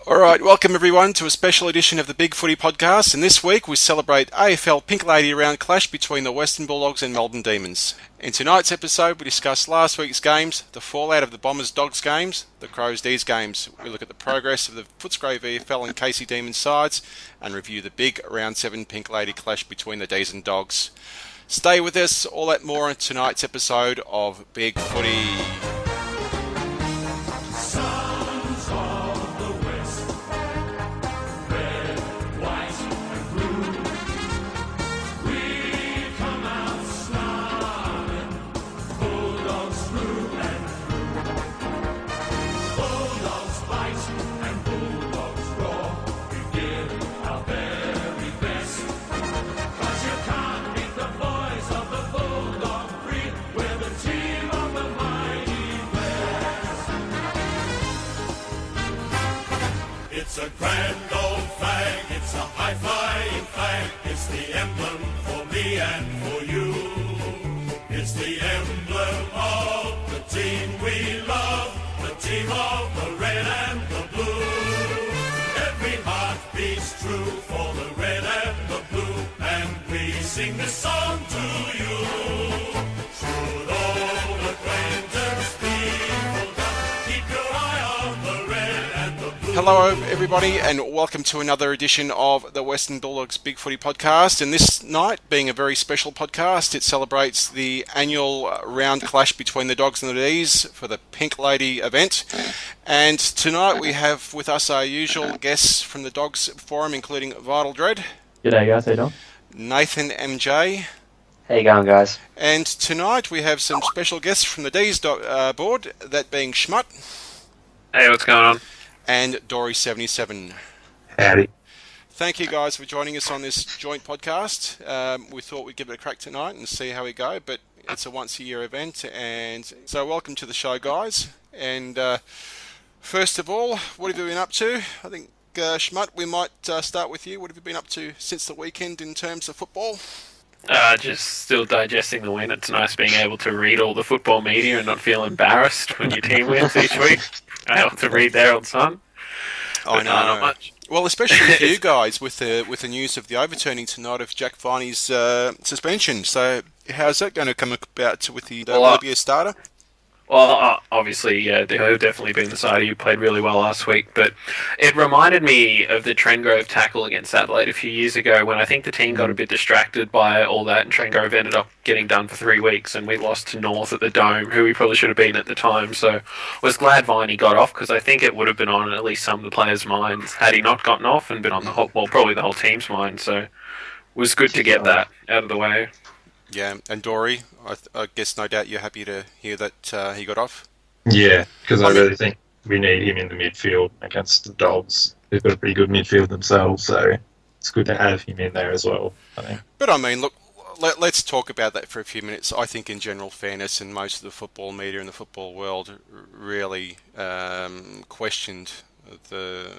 Alright, welcome everyone to a special edition of the BigFooty podcast, and this week we celebrate AFL Pink Lady round clash between the Western Bulldogs and Melbourne Demons. In tonight's episode we discuss last week's games, the fallout of the Bombers-Dogs games, the Crows-Dees games. We look at the progress of the Footscray VFL and Casey Demons sides, and review the big round 7 Pink Lady clash between the Dees and Dogs. Stay with us, all that more in tonight's episode of BigFooty. It's a grand old flag, it's a high-flying flag, it's the emblem for me and for you. It's the emblem of the team we love, the team of the red and the blue. Every heart beats true for the red and the blue, and we sing this song to you. Should old acquaintance be forgot, keep your eye on the red and the blue. Hello everybody and welcome to another edition of the Western Bulldogs BigFooty podcast, and this night being a very special podcast, it celebrates the annual round clash between the Dogs and the Dees for the Pink Lady event. And tonight we have with us our usual guests from the Dogs forum, including Vitaldread. G'day guys, how you doing? Nathan MJ. How you going, guys? And tonight we have some special guests from the Dees board, that being Schmuttt. Hey, what's going on? And Dory77. Howdy. Thank you guys for joining us on this joint podcast. We thought we'd give it a crack tonight and see how we go, but it's a once-a-year event, and so welcome to the show, guys. And first of all, what have you been up to? I think, Schmuttt, we might start with you. What have you been up to since the weekend in terms of football? Just still digesting the win. It's nice being able to read all the football media and not feel embarrassed when your team wins each week. I have to read their old son. I know. Not much. Well, especially for you guys with the news of the overturning tonight of Jack Viney's suspension. So, how's that going to come about with the will it be a starter? Well, obviously, yeah, he'll definitely be in the side who played really well last week, but it reminded me of the Trengrove tackle against Adelaide a few years ago when I think the team got a bit distracted by all that, and Trengrove ended up getting done for 3 weeks, and we lost to North at the Dome, who we probably should have been at the time, so was glad Viney got off, because I think it would have been on at least some of the players' minds had he not gotten off, and been on the whole, well, probably the whole team's mind, so it was good to get that out of the way. Yeah, and Dory, I guess no doubt you're happy to hear that he got off? Yeah, because I really think we need him in the midfield against the Dogs. They've got a pretty good midfield themselves, so it's good to have him in there as well, I think. But I mean, look, let's talk about that for a few minutes. I think in general fairness, and most of the football media and the football world really questioned the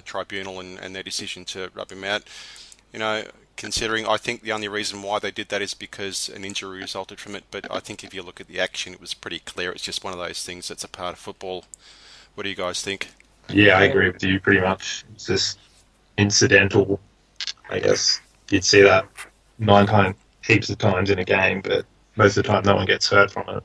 tribunal and their decision to rub him out. You know, considering I think the only reason why they did that is because an injury resulted from it, but I think if you look at the action, it was pretty clear. It's just one of those things that's a part of football. What do you guys think? Yeah, I agree with you pretty much. It's just incidental, I guess. You'd see that heaps of times in a game, but most of the time no one gets hurt from it.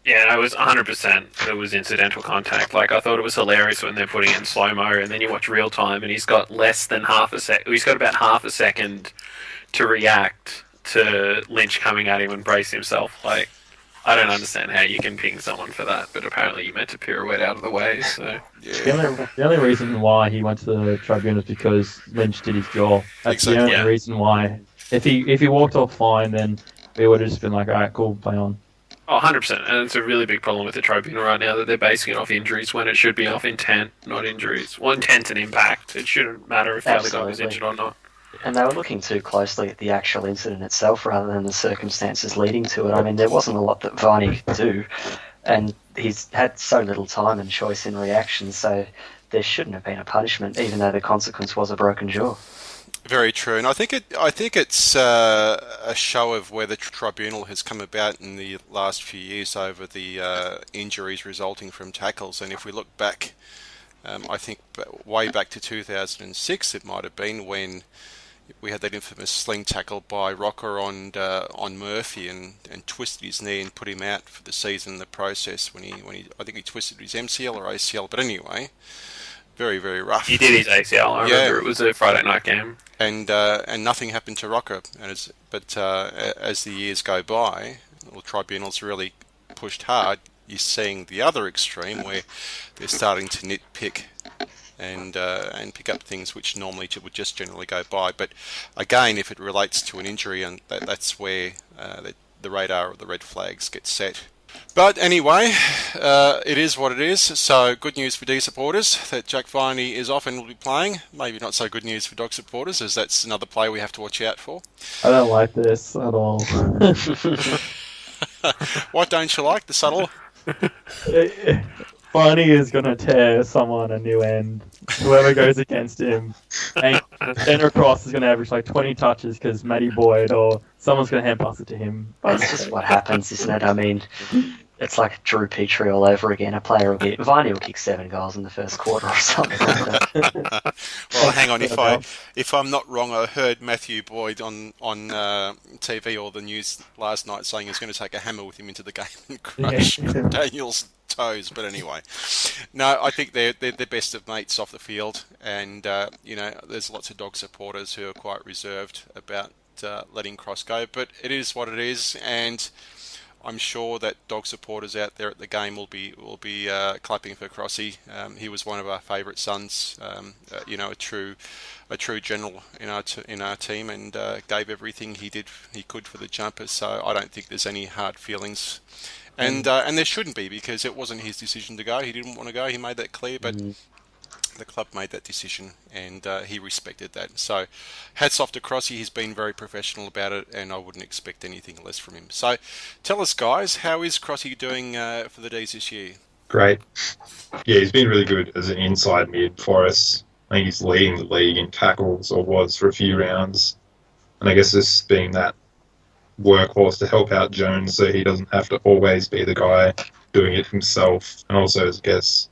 Yeah, it was 100%. It was incidental contact. Like, I thought it was hilarious when they're putting it in slow-mo, and then you watch real time, and he's got less than half a second. He's got about half a second to react to Lynch coming at him and brace himself. Like, I don't understand how you can ping someone for that, but apparently you meant to pirouette out of the way, so... Yeah. The only reason why he went to the tribunal is because Lynch did his jaw. That's Exactly. the only reason why. If he walked off fine, then we would have just been like, alright, cool, play on. Oh, 100%. And it's a really big problem with the tribunal right now that they're basing it off injuries when it should be off intent, not injuries. Well, intent and impact. It shouldn't matter if the other guy was injured or not. And they were looking too closely at the actual incident itself rather than the circumstances leading to it. I mean, there wasn't a lot that Viney could do, and he's had so little time and choice in reaction, so there shouldn't have been a punishment, even though the consequence was a broken jaw. Very true, and I think it's a show of where the tribunal has come about in the last few years over the injuries resulting from tackles. And if we look back I think way back to 2006 it might have been, when we had that infamous sling tackle by Rocker on Murphy and twisted his knee and put him out for the season in the process when he I think he twisted his MCL or ACL, but anyway, very, very rough. He did his ACL. I remember it was a Friday night game. And nothing happened to Rocker. But as the years go by, the tribunals really pushed hard. You're seeing the other extreme where they're starting to nitpick and pick up things which normally would just generally go by. But again, if it relates to an injury, and that's where the radar or the red flags get set. But anyway, it is what it is. So good news for Dees supporters that Jack Viney is off and will be playing. Maybe not so good news for Dog supporters, as that's another player we have to watch out for. I don't like this at all. What don't you like? The subtle? Barney is going to tear someone a new end. Whoever goes against him. And Daniel Cross is going to average like 20 touches because Matty Boyd or someone's going to hand pass it to him. That's just what happens, isn't it? I mean, it's like Drew Petrie all over again. A player will get... Viney will kick 7 goals in the first quarter or something like that. Well, hang on. If I'm not wrong, I heard Matthew Boyd on TV or the news last night saying he's going to take a hammer with him into the game and crush Daniel's toes. But anyway, no, I think they're best of mates off the field, and there's lots of Dog supporters who are quite reserved about letting Cross go. But it is what it is, and I'm sure that Dog supporters out there at the game will be clapping for Crossy. He was one of our favourite sons, a true general in our team, and gave everything he could for the Jumpers. So I don't think there's any hard feelings, and there shouldn't be, because it wasn't his decision to go. He didn't want to go. He made that clear, but the club made that decision, and he respected that. So hats off to Crossy. He's been very professional about it, and I wouldn't expect anything less from him. So tell us, guys, how is Crossy doing for the Dees this year? Great. Yeah, he's been really good as an inside mid for us. I think he's leading the league in tackles, or was for a few rounds. And I guess this being that workhorse to help out Jones so he doesn't have to always be the guy doing it himself. And also, I guess,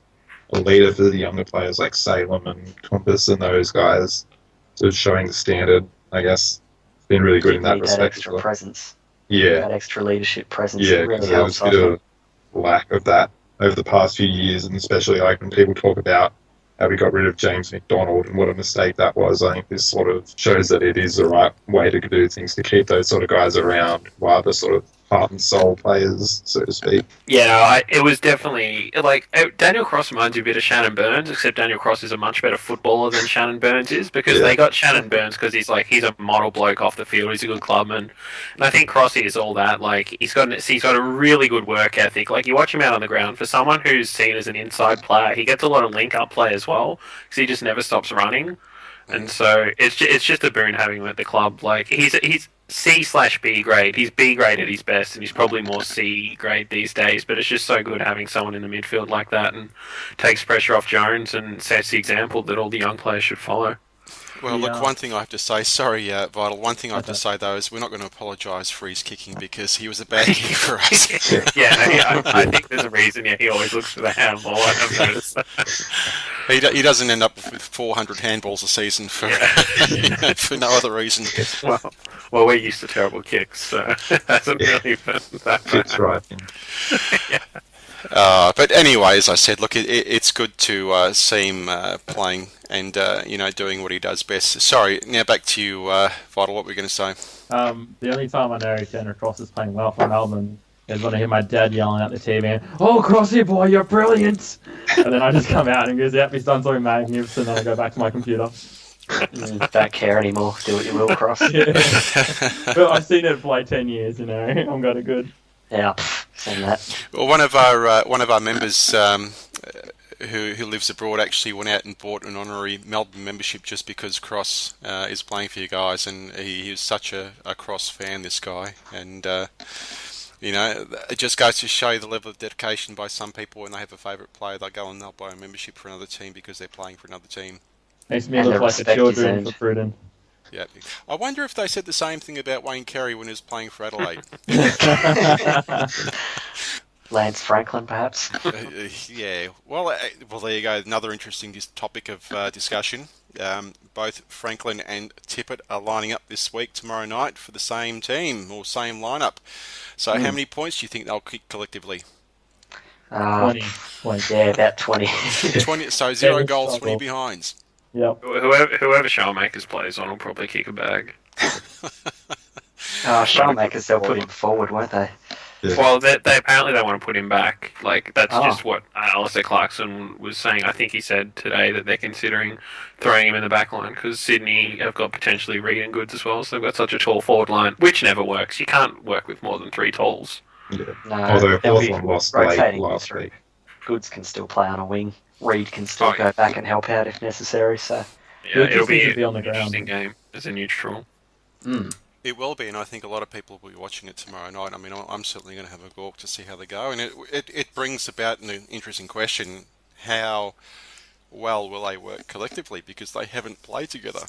a leader for the younger players like Salem and Compass and those guys, sort of showing the standard, I guess. Been really good in that respect. That extra presence. Yeah. That extra leadership presence. Yeah, really because there was a bit of lack of that over the past few years, and especially like when people talk about how we got rid of James McDonald and what a mistake that was. I think this sort of shows that it is the right way to do things, to keep those sort of guys around, while the sort of heart and soul players, so to speak. Yeah, it was definitely like Daniel Cross reminds you a bit of Shannon Burns, except Daniel Cross is a much better footballer than Shannon Burns is, because they got Shannon Burns because he's a model bloke off the field. He's a good clubman, and I think Crossy is all that. Like he's got a really good work ethic. Like you watch him out on the ground, for someone who's seen as an inside player, he gets a lot of link up play as well, because he just never stops running. And so it's just a boon having him at the club. Like he's C/B grade. He's B grade at his best, and he's probably more C grade these days. But it's just so good having someone in the midfield like that, and takes pressure off Jones and sets the example that all the young players should follow. Well, look, one thing I have to say, sorry, Vital, one thing I have to say, though, is we're not going to apologise for his kicking, because he was a bad kick for us. I think there's a reason, he always looks for the handball. I've noticed that. He doesn't end up with 400 handballs a season for for no other reason. Well, we're used to terrible kicks, so it hasn't really been that bad. That's right. But anyway, as I said, look, it's good to see him playing and doing what he does best. Sorry, now back to you, Vital. What were we going to say? The only time I know Tanner Cross is playing well for Melbourne is when I hear my dad yelling at the TV, "Oh, Crossy boy, you're brilliant!" And then I just come out and goes, "Yep, he's done something magnificent," and I go back to my computer. Don't care anymore. Do what you will, Cross. But I've seen it for like 10 years. I'm got it good. Yeah, seen that. Well, one of our members who lives abroad actually went out and bought an honorary Melbourne membership just because Cross is playing for you guys, and he was such a Cross fan, this guy, and it just goes to show the level of dedication by some people. When they have a favourite player, they go and they'll buy a membership for another team because they're playing for another team. Makes me look like the children for Pruden. Yeah, I wonder if they said the same thing about Wayne Carey when he was playing for Adelaide. Lance Franklin, perhaps. Yeah. Well, there you go. Another interesting topic of discussion. Both Franklin and Tippett are lining up this week, tomorrow night, for the same team or same lineup. So, how many points do you think they'll kick collectively? 20. Yeah, about 20. 20. So 0 Yeah, goals, struggle. 20 behinds. Yep. Whoever Showmakers plays on will probably kick a bag. Showmakers, they'll put him forward, won't they? Yeah. Well, they apparently they want to put him back. Like that's Oh. just what Alistair Clarkson was saying. I think he said today that they're considering throwing him in the back line because Sydney have got potentially Reid and Goods as well. So they've got such a tall forward line, which never works. You can't work with more than 3 talls. Yeah. No, Although they'll be Hawthorn lost late rotating last through. week. Goods can still play on a wing. Reid can still Oh, yeah. go back and help out if necessary. So, Yeah, It it'll just needs be to be on the an interesting ground. game as a neutral. It will be, and I think a lot of people will be watching it tomorrow night. I mean, I'm certainly going to have a gawk to see how they go, and it brings about an interesting question: how well will they work collectively because they haven't played together?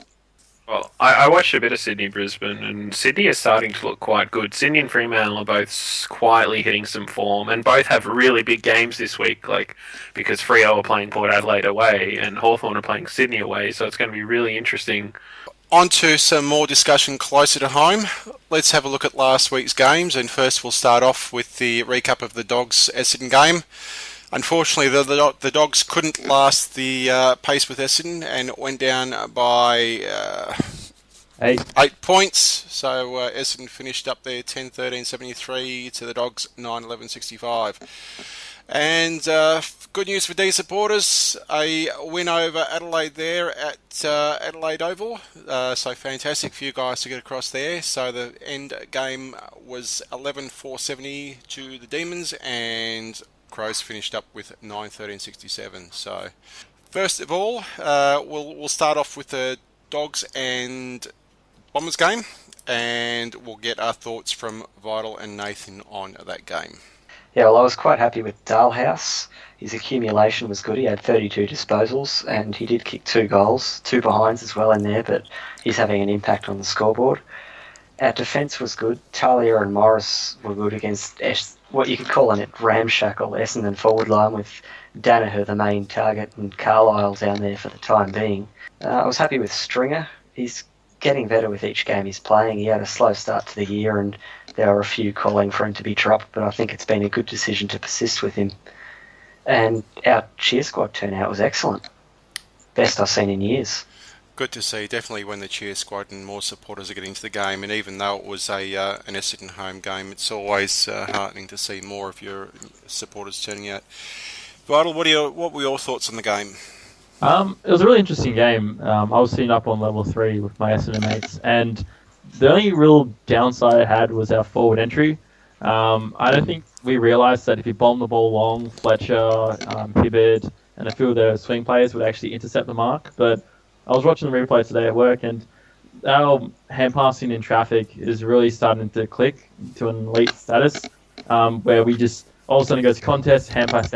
Well, I watched a bit of Sydney-Brisbane, and Sydney is starting to look quite good. Sydney and Fremantle are both quietly hitting some form, and both have really big games this week, like because Freo are playing Port Adelaide away, and Hawthorn are playing Sydney away, so it's going to be really interesting. On to some more discussion closer to home. Let's have a look at last week's games, and first we'll start off with the recap of the Dogs-Essendon game. Unfortunately, the Dogs couldn't last the pace with Essendon, and it went down by 8 points. So Essendon finished up there 10-13-73 to the Dogs 9-11-65. And good news for Dees supporters, a win over Adelaide there at Adelaide Oval. So fantastic for you guys to get across there. So the end game was 11-4-70 to the Demons, and Crows finished up with 9-13-67. So first of all, we'll start off with the Dogs and Bombers game, and we'll get our thoughts from Vital and Nathan on that game. yeah, well, I was quite happy with Dalhouse. His accumulation was good. He had 32 disposals, and he did kick 2 goals, 2 behinds as well in there, but he's having an impact on the scoreboard. Our defence was good. Talia and Morris were good against what you could call a ramshackle Essendon forward line with Danaher the main target and Carlisle down there for the time being. I was happy with Stringer. He's getting better with each game he's playing. He had a slow start to the year and there are a few calling for him to be dropped, but I think it's been a good decision to persist with him. And our cheer squad turnout was excellent. Best I've seen in years. Good to see, definitely when the cheer squad and more supporters are getting to the game, and even though it was an Essendon home game, it's always heartening to see more of your supporters turning out. Vital, what were your thoughts on the game? It was a really interesting game. I was sitting up on level 3 with my Essendon mates, and the only real downside I had was our forward entry. I don't think we realised that if you bomb the ball long, Fletcher, Hibbard, and a few of their swing players would actually intercept the mark. But I was watching the replay today at work, and our hand passing in traffic is really starting to click to an elite status, where we just all of a sudden goes contest, hand pass,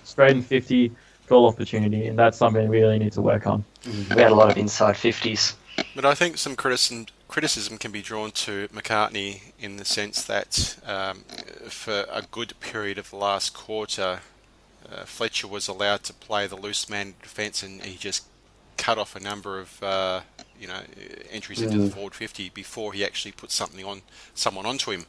straight in 50, goal opportunity, and that's something we really need to work on. We had a lot of inside 50s. But I think some criticism can be drawn to McCartney in the sense that for a good period of the last quarter, Fletcher was allowed to play the loose man defence, and he just cut off a number of entries into the forward 50 before he actually put someone onto him.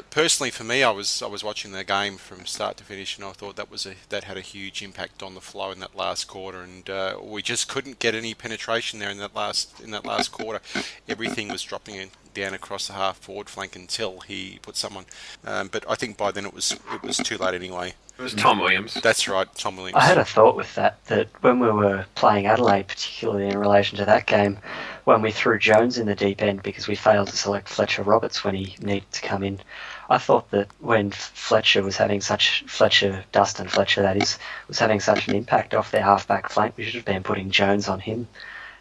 Personally, for me, I was watching the game from start to finish, and I thought that had a huge impact on the flow in that last quarter, and we just couldn't get any penetration there in that last quarter. Everything was dropping down across the half forward flank until he put someone. But I think by then it was too late anyway. It was Tom Williams. That's right, Tom Williams. I had a thought with that when we were playing Adelaide, particularly in relation to that game, when we threw Jones in the deep end because we failed to select Fletcher Roberts when he needed to come in, I thought that when Dustin Fletcher was having such an impact off their half-back flank, we should have been putting Jones on him.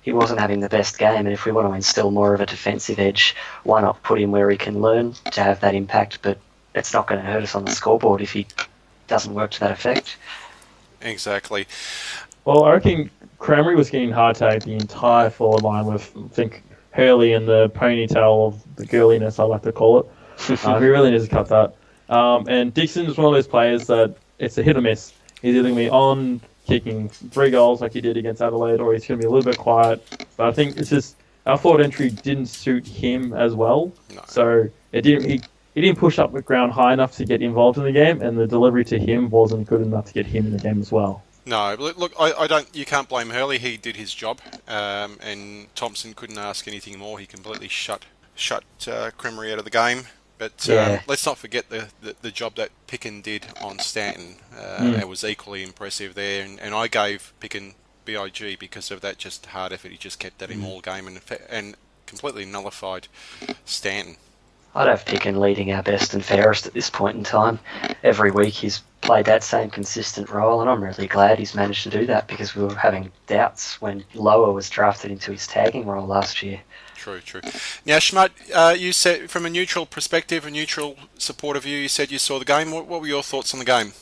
He wasn't having the best game, and if we want to instill more of a defensive edge, why not put him where he can learn to have that impact, but it's not going to hurt us on the scoreboard if he doesn't work to that effect. Exactly. Well, I reckon Cranberry was getting hard tagged the entire forward line with, I think, Hurley and the ponytail of the girliness, I like to call it. He really needs to cut that. And Dixon is one of those players that it's a hit or miss. He's either going to be on kicking 3 goals like he did against Adelaide, or he's going to be a little bit quiet. But I think it's just our forward entry didn't suit him as well. No. So it didn't. He didn't push up the ground high enough to get involved in the game, and the delivery to him wasn't good enough to get him in the game as well. No, look, I don't. You can't blame Hurley. He did his job, and Thompson couldn't ask anything more. He completely shut Cremery out of the game. But let's not forget the job that Picken did on Stanton. It was equally impressive there, and I gave Picken BIG because of that just hard effort. He just kept at him all game and completely nullified Stanton. I'd have Picken leading our best and fairest at this point in time. Every week he's played that same consistent role, and I'm really glad he's managed to do that because we were having doubts when Lower was drafted into his tagging role last year. True. Now, Schmuttt, you said from a neutral perspective, a neutral supporter view, you said you saw the game. What were your thoughts on the game?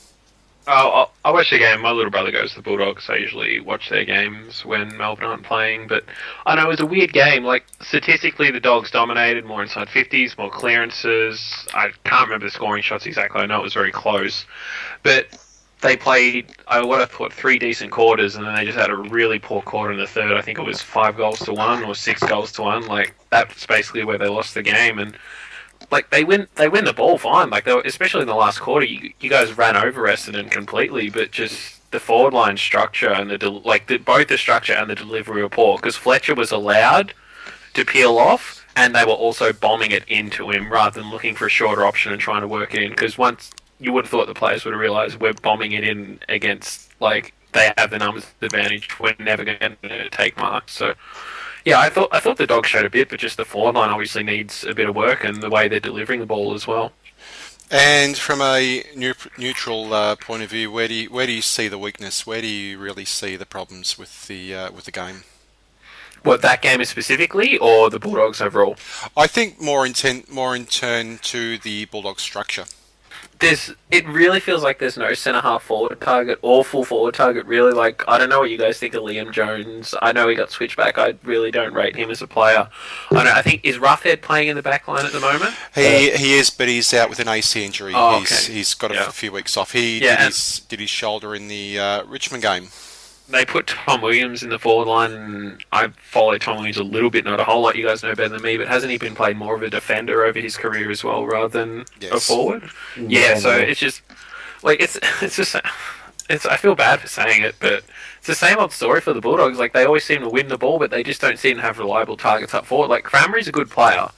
I watched the game. My little brother goes to the Bulldogs. I usually watch their games when Melbourne aren't playing. But I know it was a weird game. Like, statistically, the Dogs dominated, more inside 50s, more clearances. I can't remember the scoring shots exactly. I know it was very close. But they played, I would have thought, 3 decent quarters, and then they just had a really poor quarter in the third. I think it was 5 goals to 1 or 6 goals to 1. Like, that's basically where they lost the game. And like they win the ball fine. Like especially in the last quarter, you guys ran over Essendon completely, but just the forward line structure and both the structure and the delivery were poor because Fletcher was allowed to peel off, and they were also bombing it into him rather than looking for a shorter option and trying to work it in. Because once you would have thought the players would have realised we're bombing it in against they have the numbers advantage. We're never going to take marks. So. Yeah, I thought the Dogs showed a bit, but just the forward line obviously needs a bit of work, and the way they're delivering the ball as well. And from a neutral point of view, where do you see the weakness? Where do you really see the problems with the game? What, that game specifically, or the Bulldogs overall? I think more in turn to the Bulldogs structure. It really feels like there's no centre-half forward target or full forward target, really. Like, I don't know what you guys think of Liam Jones. I know he got switched back. I really don't rate him as a player. I think, is Roughhead playing in the back line at the moment? He is, but he's out with an AC injury. Oh, okay. He's got a few weeks off. He did his shoulder in the Richmond game. They put Tom Williams in the forward line, and I follow Tom Williams a little bit, not a whole lot. You guys know better than me, but hasn't he been played more of a defender over his career as well, rather than a forward? Yeah, so it's just like it's I feel bad for saying it, but it's the same old story for the Bulldogs. Like, they always seem to win the ball, but they just don't seem to have reliable targets up forward. Like, Cramery's a good player,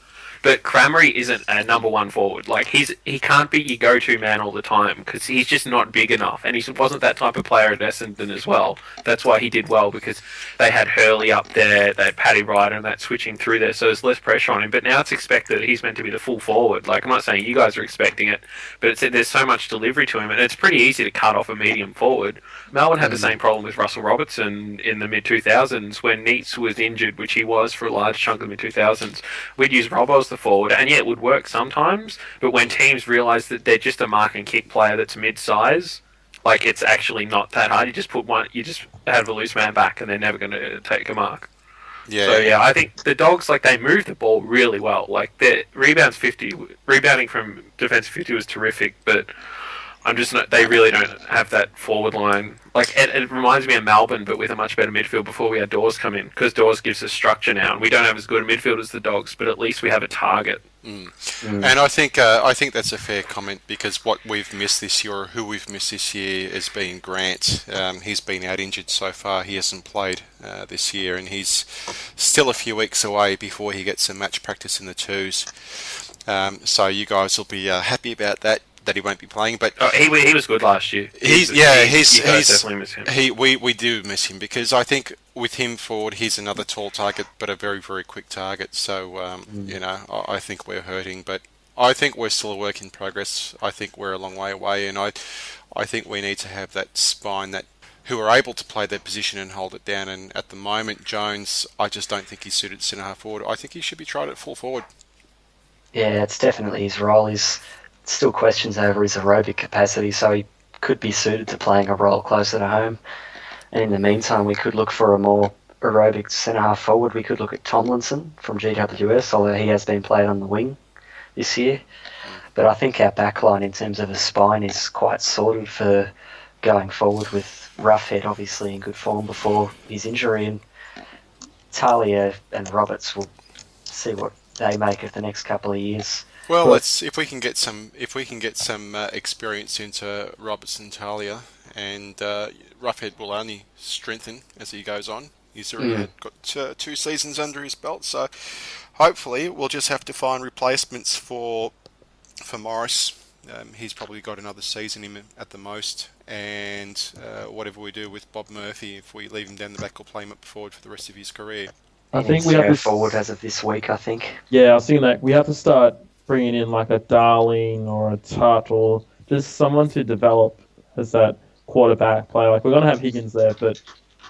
but Cremery isn't a number one forward. Like, he can't be your go-to man all the time because he's just not big enough, and he wasn't that type of player at Essendon as well. That's why he did well, because they had Hurley up there, they had Paddy Ryder and that switching through there, so there's less pressure on him. But now it's expected that he's meant to be the full forward. Like, I'm not saying you guys are expecting it, but there's so much delivery to him, and it's pretty easy to cut off a medium forward. Melbourne had the same problem with Russell Robertson in the mid-2000s when Neitz was injured, which he was for a large chunk of the mid-2000s. We'd use Robbo as the forward, and yeah, it would work sometimes, but when teams realise that they're just a mark and kick player that's mid-size, like, it's actually not that hard. You just have a loose man back and they're never going to take a mark. Yeah. So yeah, I think the Dogs, like, they move the ball really well. Like, their rebounding from defensive 50 was terrific, but they really don't have that forward line. Like, it reminds me of Melbourne, but with a much better midfield before we had Dawes come in, because Dawes gives us structure now, and we don't have as good a midfield as the Dogs, but at least we have a target. And I think that's a fair comment, because what we've missed this year, or who we've missed this year, has been Grant. He's been out injured so far. He hasn't played this year, and he's still a few weeks away before he gets some match practice in the twos. So you guys will be happy about that he won't be playing. But he was good last year. He's definitely miss him. We do miss him, because I think with him forward, he's another tall target, but a very, very quick target. So I think we're hurting, but I think we're still a work in progress. I think we're a long way away, and I think we need to have that spine who are able to play their position and hold it down. And at the moment, Jones, I just don't think he's suited centre half forward. I think he should be tried at full forward. Yeah, it's definitely his role. He's still questions over his aerobic capacity, so he could be suited to playing a role closer to home. And in the meantime, we could look for a more aerobic centre-half forward. We could look at Tomlinson from GWS, although he has been played on the wing this year. But I think our backline in terms of a spine is quite sorted for going forward, with Roughhead obviously in good form before his injury, and Talia and Roberts will see what they make of the next couple of years. Well, let's if we can get some experience into Roberts and Talia, and Roughhead will only strengthen as he goes on. He's already got 2 seasons under his belt, so hopefully we'll just have to find replacements for Morris. He's probably got another season in him at the most, and whatever we do with Bob Murphy, if we leave him down the back, we'll play him up forward for the rest of his career. I think we have to to go forward as of this week. I think. Yeah, I was thinking that we have to start bringing in like a Darling or a Tut or just someone to develop as that quarterback player. Like, we're going to have Higgins there, but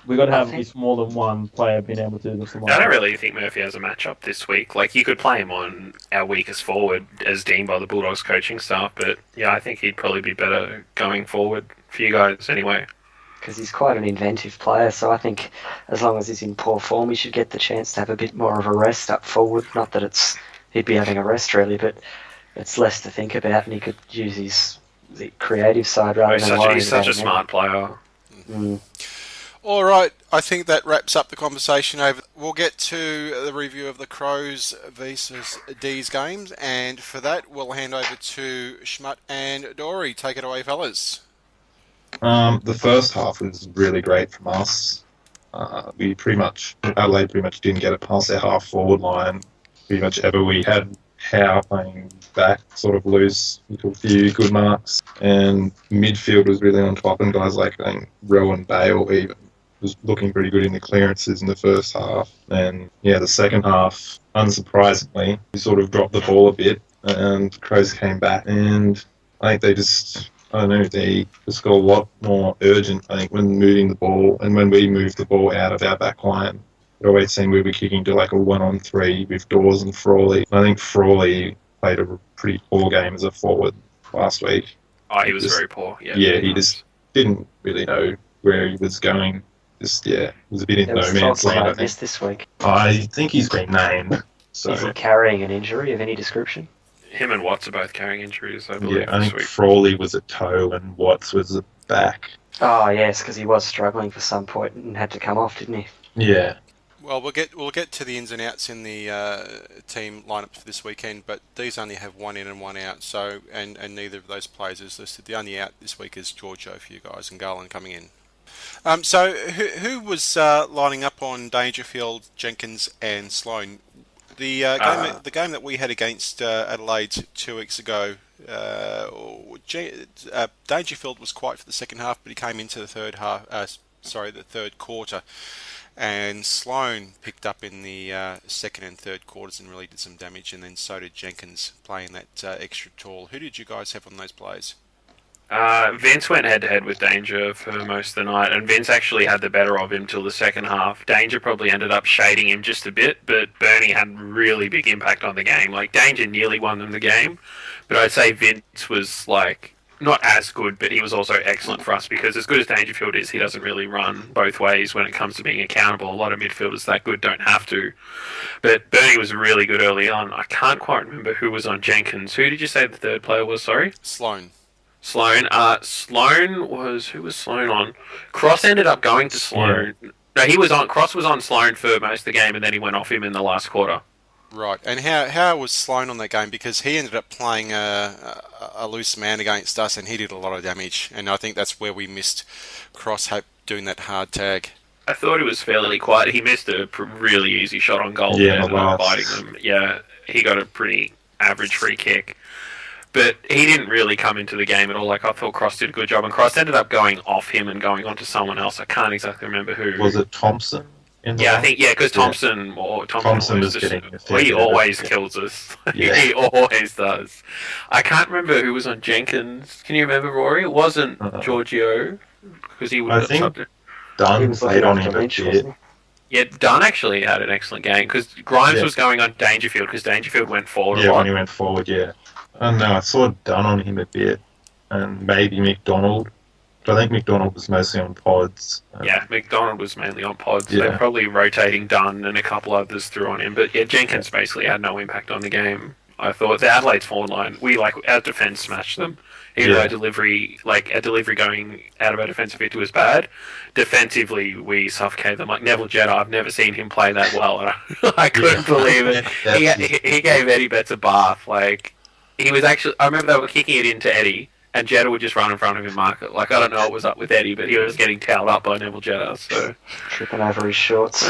we've got to have at least more than one player being able to do this. I don't really think Murphy has a matchup this week. Like, you could play him on our weakest forward as deemed by the Bulldogs coaching staff, but yeah, I think he'd probably be better going forward for you guys anyway. Because he's quite an inventive player, so I think as long as he's in poor form, he should get the chance to have a bit more of a rest up forward. Not that he'd be having a rest really, but it's less to think about, and he could use the creative side rather than worrying he's such about a smart player. All right, I think that wraps up the conversation over. We'll get to the review of the Crows versus Dees games, and for that, we'll hand over to Schmuttt and Dory. Take it away, fellas. The first half was really great from us. Adelaide pretty much didn't get it past their half forward line pretty much ever. We had Howe playing back sort of loose, he took a few good marks, and midfield was really on top, and guys like Rowan Bale even was looking pretty good in the clearances in the first half. And yeah, the second half, unsurprisingly, we sort of dropped the ball a bit, and Crows came back, and I think they just got a lot more urgent, I think, when moving the ball, and when we moved the ball out of our back line. It always seemed we were kicking to like a 1-on-3 with Dawes and Frawley. I think Frawley played a pretty poor game as a forward last week. Oh, he was very poor. Yeah, he just didn't really know where he was going. It was a bit in no man's land, I think. This week. I think he's been named. So. Is he carrying an injury of any description? Him and Watts are both carrying injuries, I believe. Yeah, I think Frawley was a toe and Watts was a back. Oh, yes, because he was struggling for some point and had to come off, didn't he? Yeah. Well, we'll get to the ins and outs in the team lineup for this weekend, but these only have one in and one out, so and neither of those players is listed. The only out this week is Giorgio for you guys, and Garland coming in. So who was lining up on Dangerfield, Jenkins, and Sloan? The game that we had against Adelaide 2 weeks ago, Dangerfield was quiet for the second half, but he came into the third quarter. And Sloan picked up in the second and third quarters and really did some damage, and then so did Jenkins playing that extra tall. Who did you guys have on those plays? Vince went head-to-head with Danger for most of the night, and Vince actually had the better of him till the second half. Danger probably ended up shading him just a bit, but Bernie had really big impact on the game. Like, Danger nearly won them the game, but I'd say Vince was, like, not as good, but he was also excellent for us, because as good as Dangerfield is, he doesn't really run both ways when it comes to being accountable. A lot of midfielders that good don't have to. But Bernie was really good early on. I can't quite remember who was on Jenkins. Who did you say the third player was, sorry? Sloan. Sloan was... Who was Sloan on? Cross ended up going to Sloan. Yeah. No, he was on... Cross was on Sloan for most of the game, and then he went off him in the last quarter. Right, and how was Sloan on that game? Because he ended up playing a loose man against us, and he did a lot of damage. And I think that's where we missed Cross doing that hard tag. I thought he was fairly quiet. He missed a really easy shot on goal. Yeah, biting them. Yeah, he got a pretty average free kick. But he didn't really come into the game at all. Like, I thought Cross did a good job, and Cross ended up going off him and going on to someone else. I can't exactly remember who. Was it Thompson? I think, because Thompson was getting... He always kills us. Yeah. He always does. I can't remember who was on Jenkins. Can you remember, Rory? It wasn't Giorgio, because he would. I think Dunn played on him a bit. Yeah, Dunn actually had an excellent game, because Grimes was going on Dangerfield, because Dangerfield went forward a lot. Yeah, when he went forward, yeah. I don't know, I saw Dunn on him a bit, and maybe McDonald. But I think McDonald was mostly on pods. Yeah, McDonald was mainly on pods. Yeah. They're probably rotating Dunn and a couple others through on him. But yeah, Jenkins basically had no impact on the game. I thought the Adelaide's forward line, our defence smashed them. Even though our delivery going out of our defensive end was bad, defensively we suffocated them. Like Neville Jetta, I've never seen him play that well. And I couldn't believe it. He gave Eddie Betts a bath. Like he was actually. I remember they were kicking it into Eddie, and Jetta would just run in front of him, mark it. Like I don't know what was up with Eddie, but he was getting towed up by Neville Jetta. So tripping over his shorts.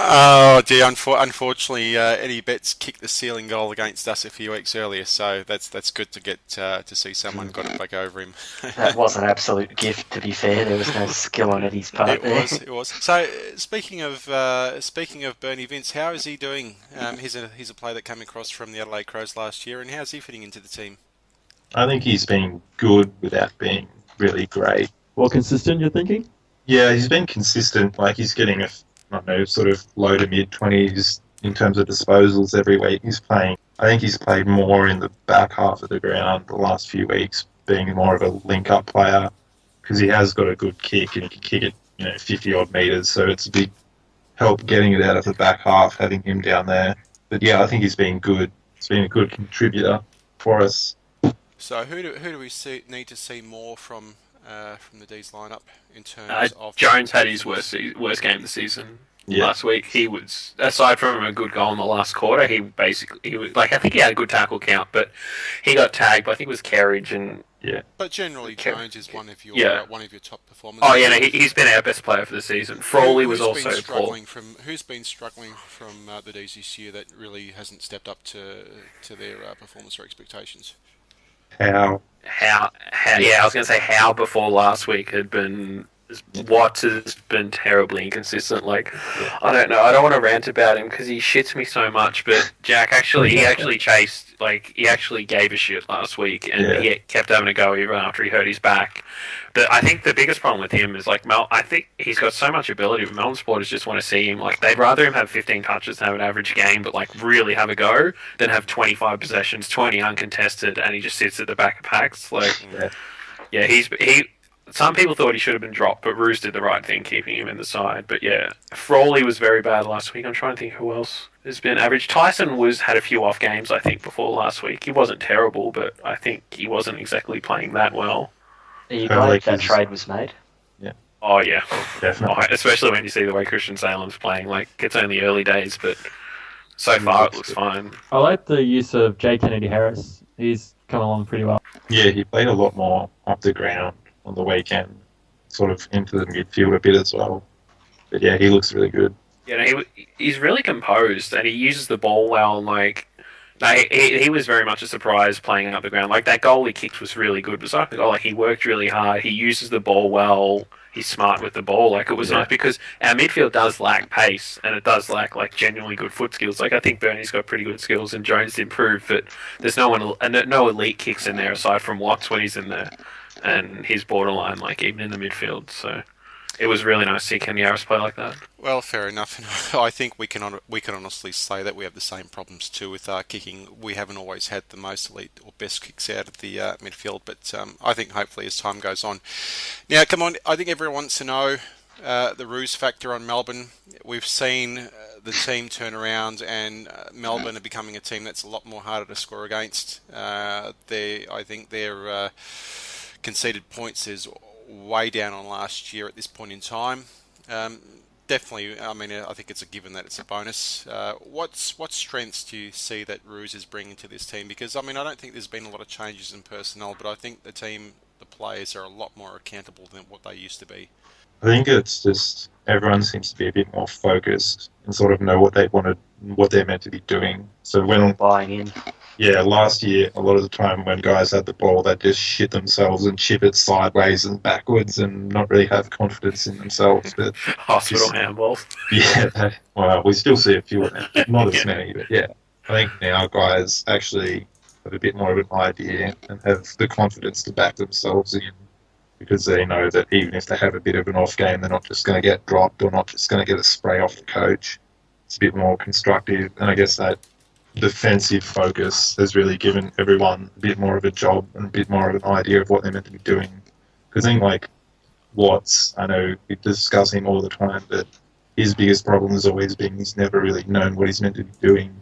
Oh dear, unfortunately, Eddie Betts kicked the ceiling goal against us a few weeks earlier, so that's good to get to see someone got it back over him. That was an absolute gift, to be fair. There was no skill on Eddie's part It was. So speaking of Bernie Vince, how is he doing? He's a player that came across from the Adelaide Crows last year, and how's he fitting into the team? I think he's been good without being really great. Well, consistent, you're thinking? Yeah, he's been consistent. Like he's getting sort of low to mid 20s in terms of disposals every week. I think he's played more in the back half of the ground the last few weeks, being more of a link-up player because he has got a good kick and he can kick it, 50 odd meters. So it's a big help getting it out of the back half, having him down there. But yeah, I think he's been good. He's been a good contributor for us. So who do we need to see more from the Dees lineup in terms of... Jones had his worst game of the season last week. He was, aside from a good goal in the last quarter, he was like, I think he had a good tackle count, but he got tagged. But I think it was Kerridge and... Yeah. But generally, Jones is one of your top performers. Oh yeah, no, he's been our best player for the season. Frawley was also poor. Who's been struggling from the Dees this year that really hasn't stepped up to their performance or expectations? How? Yeah, I was going to say how before last week had been... Watts has been terribly inconsistent. Like, I don't know. I don't want to rant about him because he shits me so much. But Jack he actually gave a shit last week, and he kept having a go even after he hurt his back. But I think the biggest problem with him is I think he's got so much ability. But Melbourne supporters just want to see him. Like, they'd rather him have 15 touches and have an average game, but really have a go, than have 25 possessions, 20 uncontested, and he just sits at the back of packs. Some people thought he should have been dropped, but Roos did the right thing, keeping him in the side. But yeah, Frawley was very bad last week. I'm trying to think who else has been average. Tyson had a few off games, I think, before last week. He wasn't terrible, but I think he wasn't exactly playing that well. Are you glad that trade was made? Yeah. Oh yeah, definitely. Especially when you see the way Christian Salem's playing. Like, it's only early days, but so far it looks fine. I like the use of J. Kennedy Harris. He's come along pretty well. Yeah, he played a lot more off the ground on the weekend, sort of into the midfield a bit as well. But yeah, he looks really good. Yeah, he's really composed, and he uses the ball well. He was very much a surprise playing up the ground. Like, that goal he kicked was really good. Besides the goal, he worked really hard. He uses the ball well. He's smart with the ball. It was nice because our midfield does lack pace, and it does lack genuinely good foot skills. I think Bernie's got pretty good skills, and Jones improved, but there's no elite kicks in there aside from Watts when he's in there. And he's borderline, even in the midfield. So it was really nice to see Kenny Harris play like that. Well, fair enough. And I think we can honestly say that we have the same problems too with our kicking. We haven't always had the most elite or best kicks out of the midfield, but I think hopefully as time goes on. Now, come on, I think everyone wants to know the Roos factor on Melbourne. We've seen the team turn around, and Melbourne are becoming a team that's a lot more harder to score against. I think they're... conceded points is way down on last year at this point in time. Definitely, I think it's a given that it's a bonus. What strengths do you see that Roos is bringing to this team? Because, I don't think there's been a lot of changes in personnel, but I think the players are a lot more accountable than what they used to be. I think it's just everyone seems to be a bit more focused and sort of know what they're meant to be doing. So when buying in. Yeah, last year, a lot of the time when guys had the ball, they'd just shit themselves and chip it sideways and backwards and not really have confidence in themselves. But hospital handballs. Yeah, well, we still see a few of them. Not as many, but yeah. I think now guys actually have a bit more of an idea and have the confidence to back themselves in, because they know that even if they have a bit of an off game, they're not just going to get dropped or not just going to get a spray off the coach. It's a bit more constructive, and I guess that defensive focus has really given everyone a bit more of a job and a bit more of an idea of what they're meant to be doing. Because I think Watts, I know we discuss him all the time, but his biggest problem has always been he's never really known what he's meant to be doing.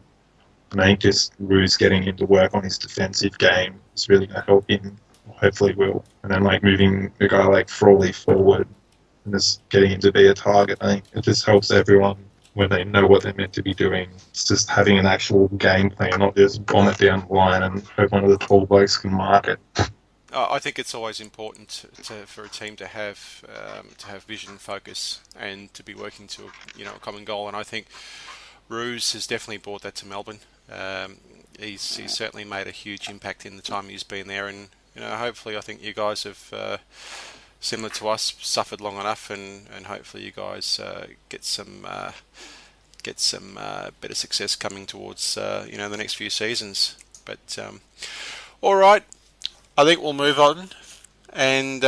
And I think just Roos getting him to work on his defensive game is really going to help him. Hopefully will. And then like moving a guy like Frawley forward and just getting him to be a target, I think it just helps everyone when they know what they're meant to be doing. It's just having an actual game plan, not just bomb it down the line and hope one of the tall blokes can mark it. I think it's always important for a team to have vision and focus and to be working to a common goal. And I think Roos has definitely brought that to Melbourne. He's certainly made a huge impact in the time he's been there, and hopefully I think you guys have, similar to us, suffered long enough, and hopefully you guys get some better success coming towards the next few seasons. But all right, I think we'll move on, and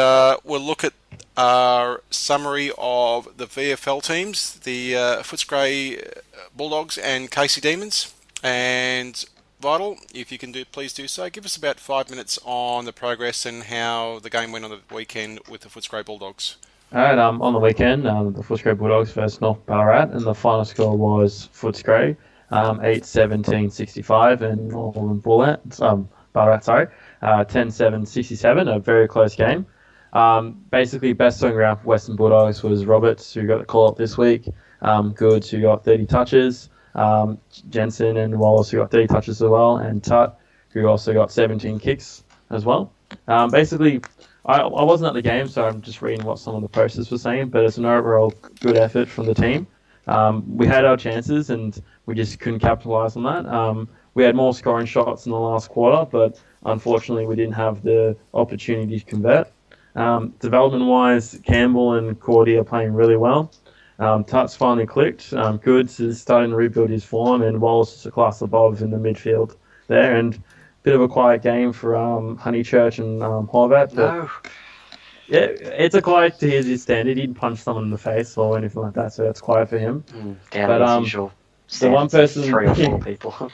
we'll look at our summary of the VFL teams, the Footscray Bulldogs and Casey Demons. And Vital, if you can please do so. Give us about 5 minutes on the progress and how the game went on the weekend with the Footscray Bulldogs. Alright, on the weekend, the Footscray Bulldogs versus North Ballarat, and the final score was Footscray 8-17-65, and Northern Ballarat 10-7-67, a very close game. Basically, best on ground for Western Bulldogs was Roberts, who got the call up this week. Goods, who got 30 touches. Jensen and Wallace, who got 30 touches as well, and Tutt, who also got 17 kicks as well. Basically, I wasn't at the game, so I'm just reading what some of the posters were saying, but it's an overall good effort from the team. We had our chances, and we just couldn't capitalise on that. We had more scoring shots in the last quarter, but unfortunately we didn't have the opportunity to convert. Development-wise, Campbell and Cordy are playing really well. Tutt's finally clicked. Goods is starting to rebuild his form, and Wallace is a class above in the midfield there. And bit of a quiet game for Honeychurch and Horvat. No. Yeah, it's a quiet to his standard. He didn't punch someone in the face or anything like that, so that's quiet for him. Down as usual. The one person, 3 or 4 people.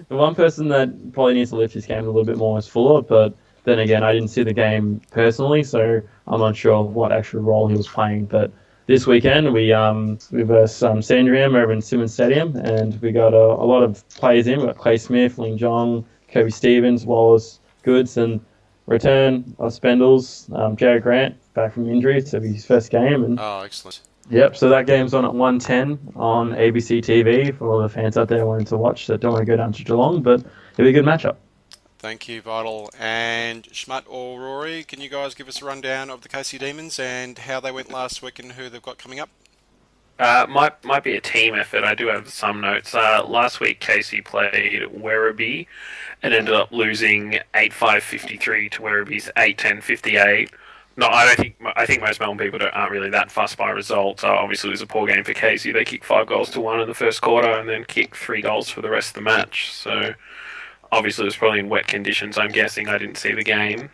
The one person that probably needs to lift his game a little bit more is Fuller, but then again, I didn't see the game personally, so I'm not sure what actual role he was playing. But this weekend, we versed Sandringham over in Simmons Stadium, and we got a lot of players in. We got Clay Smith, Ling Jong, Kobe Stevens, Wallace, Goods, and return of Spendles, Jared Grant, back from injury, so his first game. And oh, excellent. Yep, so that game's on at 1:10 on ABC TV for all the fans out there wanting to watch that don't want to go down to Geelong, but it'll be a good matchup. Thank you, Vital. And Schmuttt or Rory, can you guys give us a rundown of the Casey Demons and how they went last week and who they've got coming up? Might be a team effort. I do have some notes. Last week, Casey played Werribee and ended up losing 8-5-53 to Werribee's 8-10-58. No, I think most Melbourne people aren't really that fussed by results. Obviously, it was a poor game for Casey. They kicked 5-1 in the first quarter and then kicked 3 goals for the rest of the match. So obviously, it was probably in wet conditions. I'm guessing. I didn't see the game.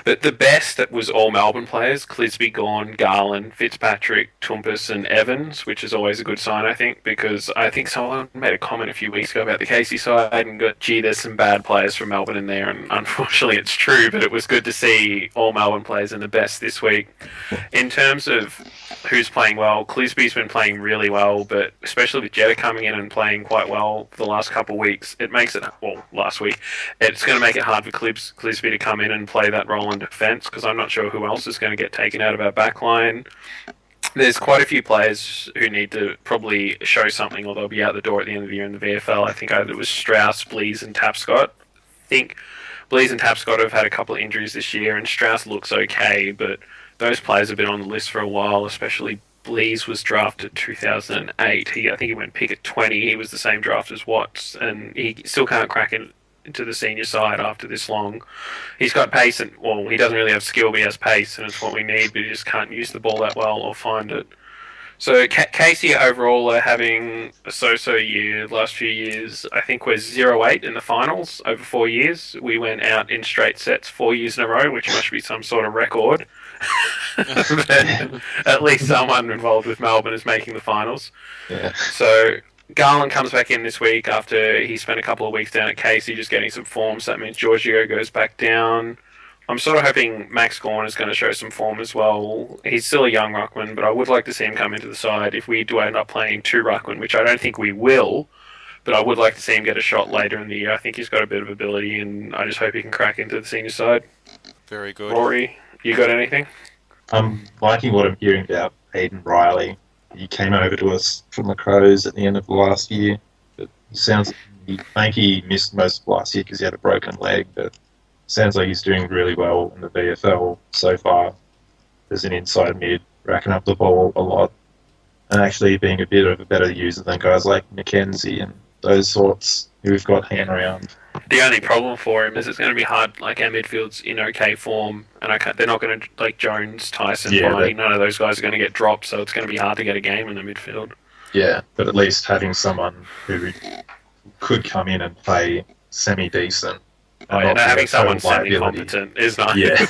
But the best that was all Melbourne players: Clisby, Gawn, Garland, Fitzpatrick, Toumpas and Evans, which is always a good sign, I think, because I think someone made a comment a few weeks ago about the Casey side and got, gee, there's some bad players from Melbourne in there, and unfortunately it's true, but it was good to see all Melbourne players in the best this week. In terms of who's playing well, Clisby's been playing really well, but especially with Jetta coming in and playing quite well the last couple of weeks, it makes it, well, last week, it's going to make it hard for Clisby to come in and play that role in defence, because I'm not sure who else is going to get taken out of our back line. There's quite a few players who need to probably show something, or they'll be out the door at the end of the year in the VFL. I think either it was Strauss, Blees and Tapscott. I think Blees and Tapscott have had a couple of injuries this year, and Strauss looks okay, but those players have been on the list for a while, especially Blees was drafted 2008. I think he went pick at 20. He was the same draft as Watts, and he still can't crack into the senior side after this long. He's got pace, and well, he doesn't really have skill, but he has pace, and it's what we need, but he just can't use the ball that well or find it. So Casey overall are having a so-so year. Last few years, I think we're 0-8 in the finals over 4 years. We went out in straight sets 4 years in a row, which must be some sort of record. But at least someone involved with Melbourne is making the finals. Yeah. So Garland comes back in this week after he spent a couple of weeks down at Casey just getting some form, so that means Giorgio goes back down. I'm sort of hoping Max Gawn is going to show some form as well. He's still a young ruckman, but I would like to see him come into the side if we do end up playing 2 ruckman, which I don't think we will, but but I would like to see him get a shot later in the year. I think he's got a bit of ability, and I just hope he can crack into the senior side. Very good. Rory, you got anything? I'm liking what I'm hearing about Aidan Riley. He came over to us from the Crows at the end of last year. But I think he missed most of last year because he had a broken leg, but sounds like he's doing really well in the VFL so far. As an inside mid, racking up the ball a lot, and actually being a bit of a better user than guys like Mackenzie and those sorts who we've got hanging around. The only problem for him is it's going to be hard. Like, our midfield's in okay form, and they're not going to, like, Jones, Tyson, Viney, none of those guys are going to get dropped, so it's going to be hard to get a game in the midfield. Yeah, but at least having someone who could come in and play semi-decent. Having someone semi-competent is nice. Yeah.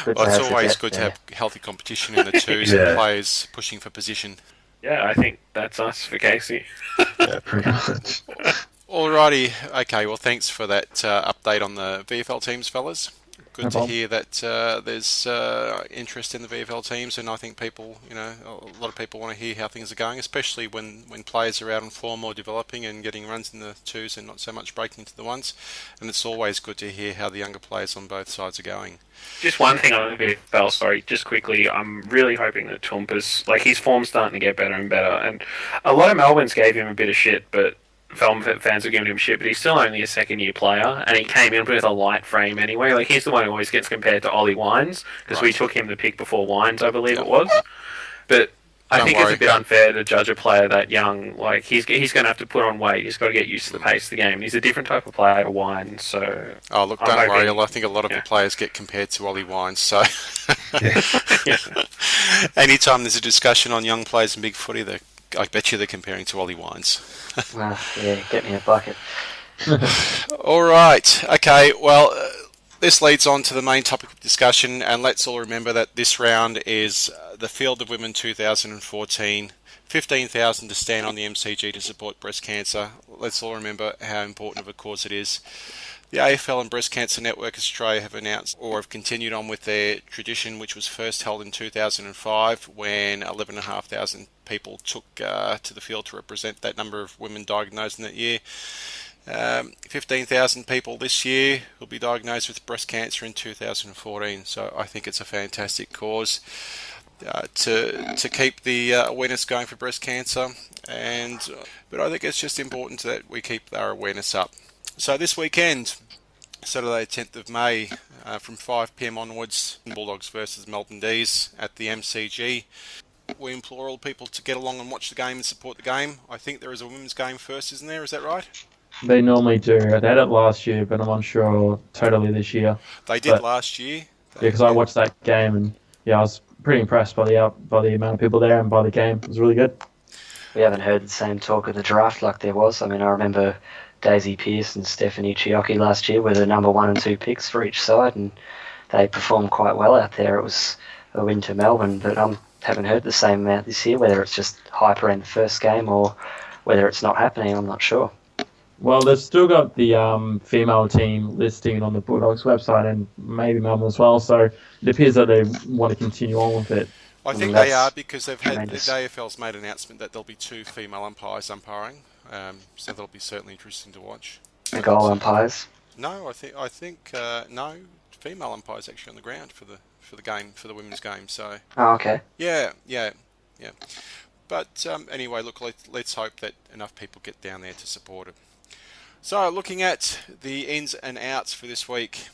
Well, it's always good to have healthy competition in the twos and players pushing for position. Yeah, I think that's us for Casey. Yeah, pretty much. Alrighty, okay, well thanks for that update on the VFL teams, fellas. Good to hear that there's interest in the VFL teams, and I think people, a lot of people want to hear how things are going, especially when players are out in form or developing and getting runs in the twos and not so much breaking into the ones. And it's always good to hear how the younger players on both sides are going. Just one thing on the VFL, sorry, just quickly, I'm really hoping that Toompas, like, his form's starting to get better and better, and a lot of Melbournes gave him a bit of shit, but fans are giving him shit, but he's still only a second-year player, and he came in with a light frame anyway. Like, he's the one who always gets compared to Ollie Wines, because we took him the pick before Wines, I believe it was. But I think it's a bit unfair to judge a player that young. Like, he's going to have to put on weight. He's got to get used to the pace of the game. He's a different type of player to Wines, so... Oh, look, don't worry. I think a lot of the players get compared to Ollie Wines, so... Anytime there's a discussion on young players in big footy, I bet you they're comparing to Ollie Wines. Get me a bucket. All right. Okay, well, this leads on to the main topic of discussion, and let's all remember that this round is the Field of Women 2014. 15,000 to stand on the MCG to support breast cancer. Let's all remember how important of a cause it is. The AFL and Breast Cancer Network Australia have announced or have continued on with their tradition, which was first held in 2005 when 11,500 people took to the field to represent that number of women diagnosed in that year. 15,000 people this year will be diagnosed with breast cancer in 2014, so I think it's a fantastic cause to keep the awareness going for breast cancer, but I think it's just important that we keep our awareness up. So this weekend, Saturday 10th of May, from 5 p.m. onwards, Bulldogs versus Melbourne Dees at the MCG. We implore all people to get along and watch the game and support the game. I think there is a women's game first, isn't there? Is that right? They normally do. They had it last year, but I'm unsure totally this year. They did last year. Because I watched that game, and I was pretty impressed by the amount of people there and by the game. It was really good. We haven't heard the same talk of the draft like there was. I mean, I remember Daisy Pearce and Stephanie Chiocchi last year were the number 1 and 2 picks for each side, and they performed quite well out there. It was a win to Melbourne, but I haven't heard the same amount this year, whether it's just hype around the first game or whether it's not happening, I'm not sure. Well, they've still got the female team listing on the Bulldogs website and maybe Melbourne as well, so it appears that they want to continue on with it. I think they are, because they've had the AFL's made an announcement that there'll be 2 female umpires umpiring, so that'll be certainly interesting to watch. The goal umpires? No, I think no, female umpires actually on the ground for the game, for the women's game. So. Oh, okay. Yeah. But anyway, look, let's hope that enough people get down there to support it. So, looking at the ins and outs for this week,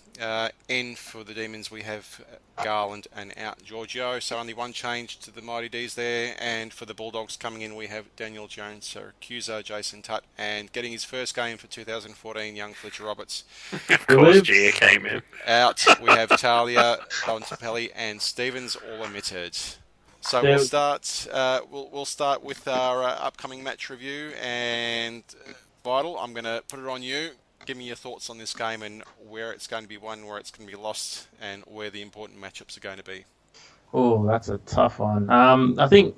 in for the Demons we have Garland and out Giorgio, so only one change to the Mighty Dees there, and for the Bulldogs coming in we have Daniel Jones, Syracusa, Jason Tutt, and getting his first game for 2014, young Fletcher Roberts. Of course, Gia came in. Out we have Talia, Bontempelli, and Stevens all omitted. So we'll start with our upcoming match review, and Vital, I'm going to put it on you. Give me your thoughts on this game and where it's going to be won, where it's going to be lost, and where the important matchups are going to be. Oh, that's a tough one. I think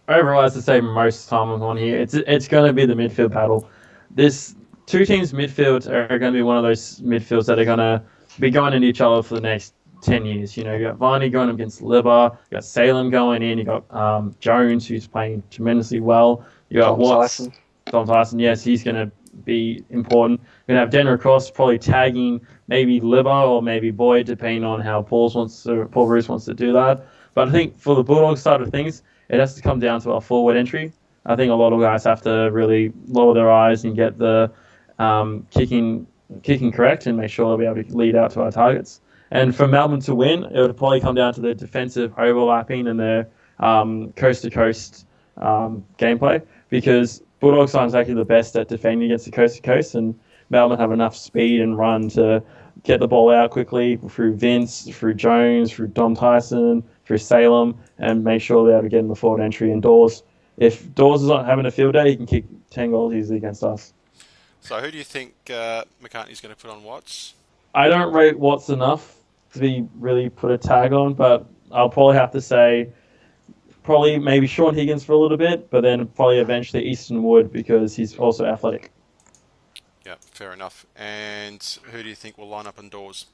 overall, as I say most time on here, it's going to be the midfield battle. This 2 teams midfield are going to be one of those midfields that are going to be going into each other for the next 10 years. You got Viney going against Libba, you got Salem going in, you got Jones, who's playing tremendously well, you got Watts. Dom Tyson, yes, he's going to be important. We're going to have Denver Cross probably tagging maybe Libba or maybe Boyd, depending on how Paul Roos wants to do that. But I think for the Bulldogs side of things, it has to come down to our forward entry. I think a lot of guys have to really lower their eyes and get the kicking correct and make sure they'll be able to lead out to our targets. And for Melbourne to win, it would probably come down to their defensive overlapping and their coast-to-coast gameplay, because Bulldogs aren't exactly the best at defending against the coast-to-coast, and Melbourne have enough speed and run to get the ball out quickly through Vince, through Jones, through Dom Tyson, through Salem, and make sure they're able to get in the forward entry. And Dawes, if Dawes is not having a field day, he can kick 10 goals easily against us. So who do you think McCartney's going to put on Watts? I don't rate Watts enough to be really put a tag on, but I'll probably have to say probably maybe Sean Higgins for a little bit, but then probably eventually Easton Wood because he's also athletic. Yeah, fair enough. And who do you think will line up indoors?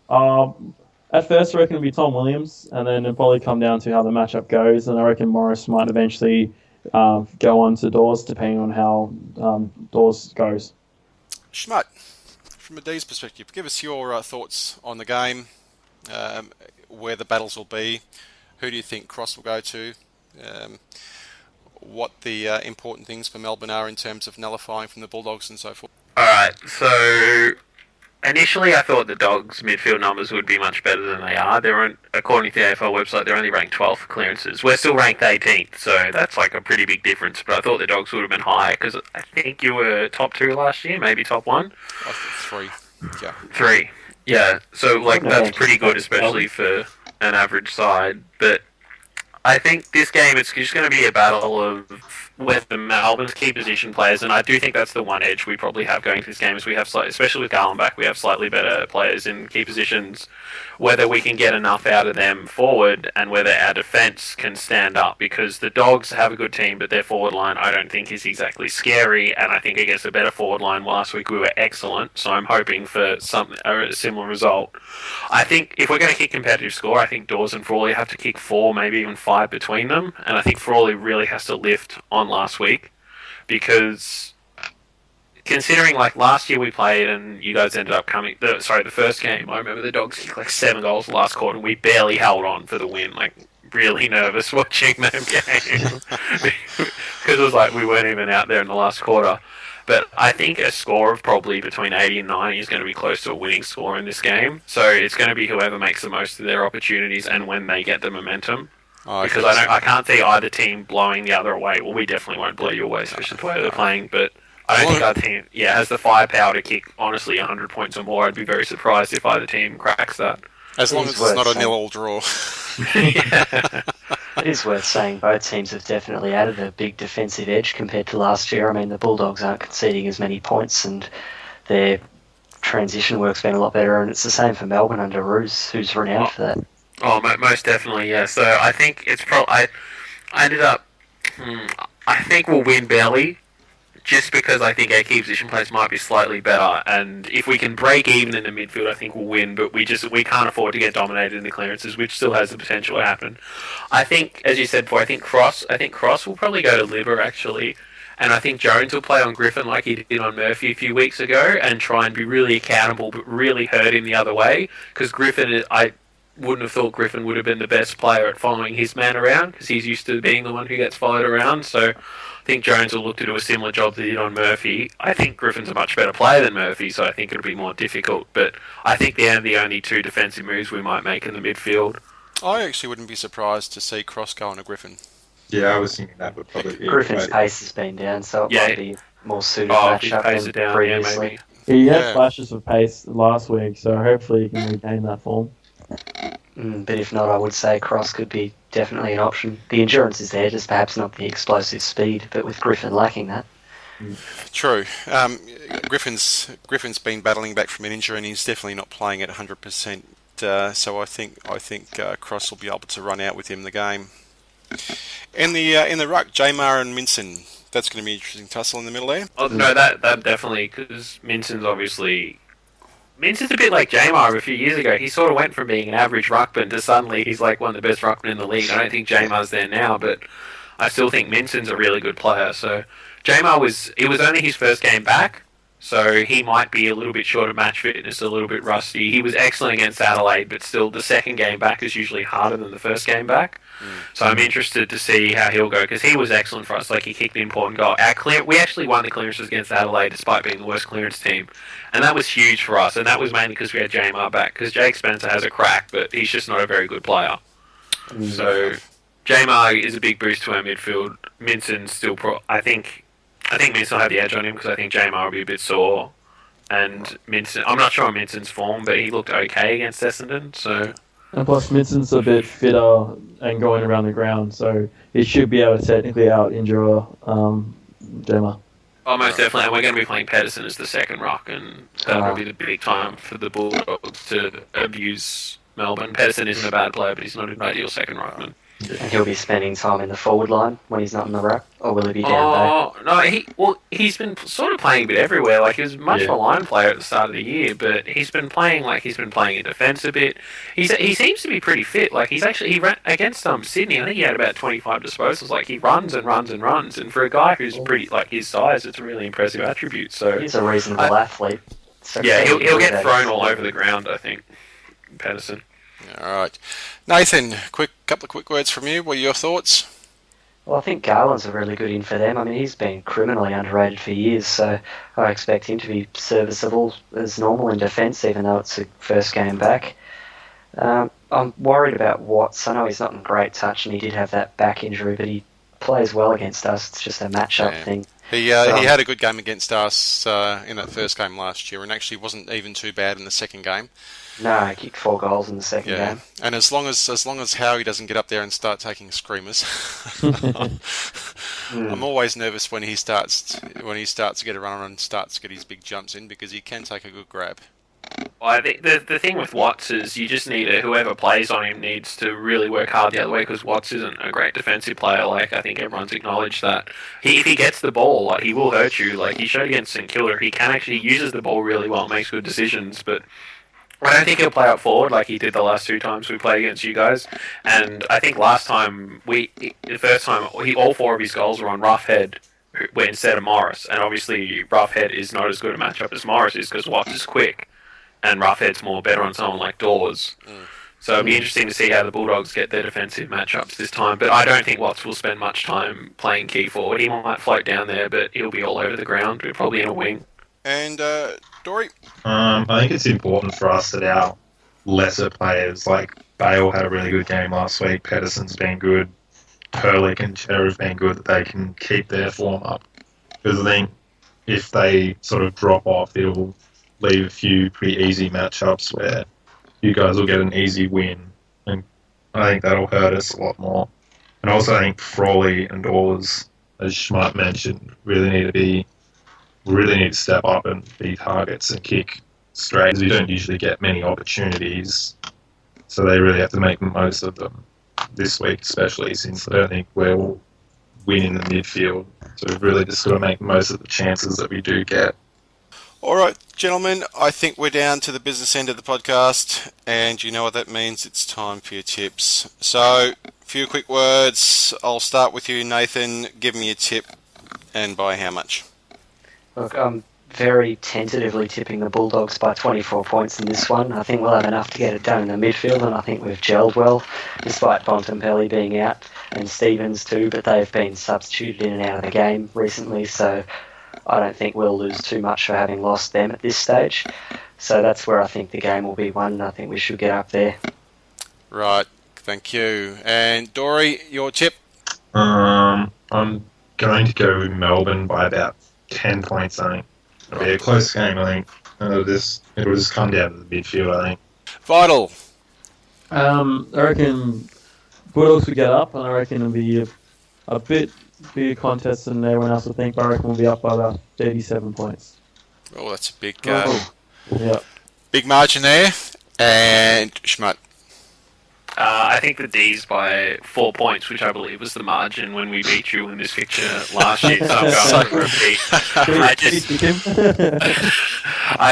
At first, I reckon it'll be Tom Williams, and then it'll probably come down to how the matchup goes, and I reckon Morris might eventually go on to Dawes, depending on how Dawes goes. Schmuttt, from a Dees perspective, give us your thoughts on the game, where the battles will be. Who do you think Cross will go to? What the important things for Melbourne are in terms of nullifying from the Bulldogs and so forth? Alright, so initially I thought the Dogs' midfield numbers would be much better than they are. According to the AFL website, they're only ranked 12th for clearances. We're still ranked 18th, so that's like a pretty big difference. But I thought the Dogs would have been higher, because I think you were top 2 last year, maybe top 1? I think 3. Yeah. 3. Yeah, so like that's pretty good, especially for an average side. But I think this game, it's just going to be a battle of whether Melbourne's key position players, and I do think that's the one edge we probably have going to this game, is we have, especially with Garland back, we have slightly better players in key positions, whether we can get enough out of them forward and whether our defence can stand up, because the Dogs have a good team, but their forward line I don't think is exactly scary, and I think against a better forward line last week we were excellent, so I'm hoping for a similar result. I think if we're going to kick competitive score, I think Dawes and Frawley have to kick 4, maybe even 5 between them, and I think Frawley really has to lift on last week, because considering like last year we played and you guys ended up the first game, I remember the Dogs kicked like 7 goals the last quarter and we barely held on for the win, like really nervous watching that game because it was like we weren't even out there in the last quarter. But I think a score of probably between 80 and 90 is going to be close to a winning score in this game, so it's going to be whoever makes the most of their opportunities and when they get the momentum. Because I can't see either team blowing the other away. Well, we definitely won't blow you away, especially the way they're playing. But I don't think our team, has the firepower to kick, honestly, 100 points or more. I'd be very surprised if either team cracks that. As long as it's not a 0-0 draw. It is worth saying both teams have definitely added a big defensive edge compared to last year. I mean, the Bulldogs aren't conceding as many points and their transition work's been a lot better. And it's the same for Melbourne under Roos, who's renowned for that. Oh, most definitely, yeah. So I think it's I think we'll win barely, just because I think our key position players might be slightly better. And if we can break even in the midfield, I think we'll win. But we can't afford to get dominated in the clearances, which still has the potential to happen. I think, as you said before, I think Cross will probably go to Libba, actually. And I think Jones will play on Griffin like he did on Murphy a few weeks ago and try and be really accountable, but really hurt him the other way. Because Griffin, I wouldn't have thought Griffin would have been the best player at following his man around, because he's used to being the one who gets followed around. So I think Jones will look to do a similar job that he did on Murphy. I think Griffin's a much better player than Murphy, so I think it'll be more difficult. But I think they're the only 2 defensive moves we might make in the midfield. I actually wouldn't be surprised to see Cross go on a Griffin. Yeah, I was thinking that would probably be... Griffin's pace has been down, so it might be more suited matchup than previously. Yeah, He had flashes of pace last week, so hopefully he can regain that form. But if not, I would say Cross could be definitely an option. The endurance is there, just perhaps not the explosive speed, but with Griffin lacking that. True. Griffin's been battling back from an injury and he's definitely not playing at 100%. So I think Cross will be able to run out with him the game. In the ruck, Jamar and Minson. That's going to be an interesting tussle in the middle there. Oh, no, that definitely, because Minson's a bit like Jamar a few years ago. He sort of went from being an average ruckman to suddenly he's like one of the best ruckmen in the league. I don't think Jamar's there now, but I still think Minson's a really good player. So Jamar it was only his first game back, so he might be a little bit short of match fitness, a little bit rusty. He was excellent against Adelaide, but still the second game back is usually harder than the first game back. So I'm interested to see how he'll go, because he was excellent for us. Like, he kicked an important goal. We actually won the clearances against Adelaide despite being the worst clearance team, and that was huge for us, and that was mainly because we had Jamar back, because Jake Spencer has a crack, but he's just not a very good player. So Jamar is a big boost to our midfield. Minson's still I think Minson will have the edge on him, because I think Jamar will be a bit sore, and Minson, I'm not sure on Minson's form, but he looked okay against Essendon, so... And plus, Minson's a bit fitter and going around the ground, so he should be able to technically out-injure Gemma. Oh, most definitely, and we're going to be playing Pedersen as the second ruck, and that'll be the big time for the Bulldogs to abuse Melbourne. Pedersen isn't a bad player, but he's not an ideal second ruckman. And he'll be spending time in the forward line when he's not in the ruck, or will he be down back? No, he's been sort of playing a bit everywhere. Like, he was much of a line player at the start of the year, but he's been playing in defence a bit. He seems to be pretty fit. Like, he ran against Sydney. I think he had about 25 disposals. Like, he runs and runs and runs, and for a guy who's pretty like his size, it's a really impressive attribute. So he's a reasonable athlete. So he'll get thrown all over the ground, I think, Pedersen. All right, Nathan. Couple of quick words from you. What are your thoughts? Well, I think Garland's a really good in for them. I mean, he's been criminally underrated for years, so I expect him to be serviceable as normal in defence, even though it's a first game back. I'm worried about Watts. I know he's not in great touch, and he did have that back injury, but he plays well against us. It's just a match-up thing. He had a good game against us in that first game last year, and actually wasn't even too bad in the second game. No, he kicked 4 goals in the second game. And as long as Howie doesn't get up there and start taking screamers, I'm always nervous when he starts to get a run and starts to get his big jumps in, because he can take a good grab. Well, I think the thing with Watts is you just need whoever plays on him needs to really work hard the other way, because Watts isn't a great defensive player. Like, I think everyone's acknowledged that. If he gets the ball, like, he will hurt you. Like, he showed against St Kilda, he uses the ball really well, makes good decisions, but I don't think he'll play out forward like he did the last 2 times we played against you guys. And I think last time, the first time, all 4 of his goals were on Roughhead instead of Morris. And obviously, Roughhead is not as good a matchup as Morris is, because Watts is quick, and Roughhead's more better on someone like Dawes. So it'll be interesting to see how the Bulldogs get their defensive matchups this time. But I don't think Watts will spend much time playing key forward. He might float down there, but he'll be all over the ground, probably in a wing. And Dory? I think it's important for us that our lesser players, like Bale had a really good game last week, Pedersen's been good, Perlick and Cheddar have been good, that they can keep their form up. Because I think if they sort of drop off, it'll leave a few pretty easy matchups where you guys will get an easy win, and I think that'll hurt us a lot more. And also I think Frawley and Dawes, as Schmuttt mentioned, really need to step up and be targets and kick straight, because we don't usually get many opportunities, so they really have to make the most of them this week, especially since I don't think we'll win in the midfield. So we've really just got to make the most of the chances that we do get. All right, gentlemen, I think we're down to the business end of the podcast, and you know what that means. It's time for your tips. So, a few quick words. I'll start with you, Nathan. Give me a tip, and by how much? Look, I'm very tentatively tipping the Bulldogs by 24 points in this one. I think we'll have enough to get it done in the midfield, and I think we've gelled well, despite Bontempelli being out, and Stevens too, but they've been substituted in and out of the game recently, so I don't think we'll lose too much for having lost them at this stage. So that's where I think the game will be won, and I think we should get up there. Right, thank you. And Dory, your tip? I'm going to go with Melbourne by about 10 points, I think. It'll be a close game, I think. It'll just come down to the midfield, I think. Vital. I reckon Bulldogs will get up, and I reckon it'll be a bit bigger contest than everyone else will think. But I reckon we'll be up by about 37 points. Oh, that's a big, Yeah. big margin there. And Schmuttt. I think the Dees by 4 points, which I believe was the margin when we beat you in this fixture last year. So I'm going to repeat.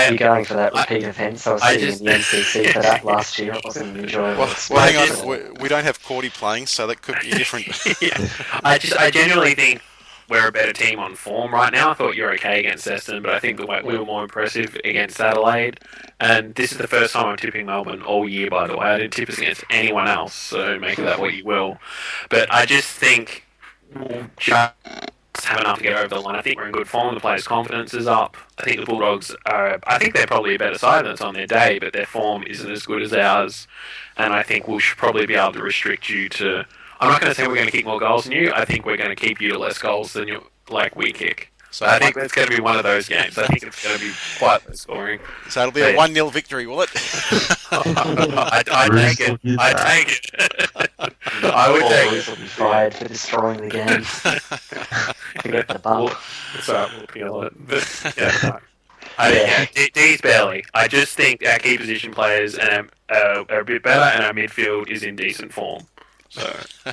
You're going for that repeat offence. I was sitting in the MCC for that last year. It wasn't enjoyable. Well, hang on. We don't have Cordy playing, so that could be different. I genuinely think we're a better team on form right now. I thought you're okay against Essendon, but I think we were more impressive against Adelaide. And this is the first time I'm tipping Melbourne all year, by the way. I didn't tip us against anyone else, so make of that what you will. But I just think we'll just have enough to get over the line. I think we're in good form. The players' confidence is up. I think the Bulldogs I think they're probably a better side than it's on their day, but their form isn't as good as ours. And I think we should probably be able to restrict you to... I'm not going to say we're going to kick more goals than you. I think we're going to keep you to less goals than we kick. So I think that's going to be one of those games. I think it's going to be quite low scoring. So it'll be a 1-0 victory, will it? I take it. I take it. I would take it. Will be fired for destroying the game. Forget the bump. We'll appeal it. But, Dees barely. I just think our key position players are a bit better, and our midfield is in decent form. So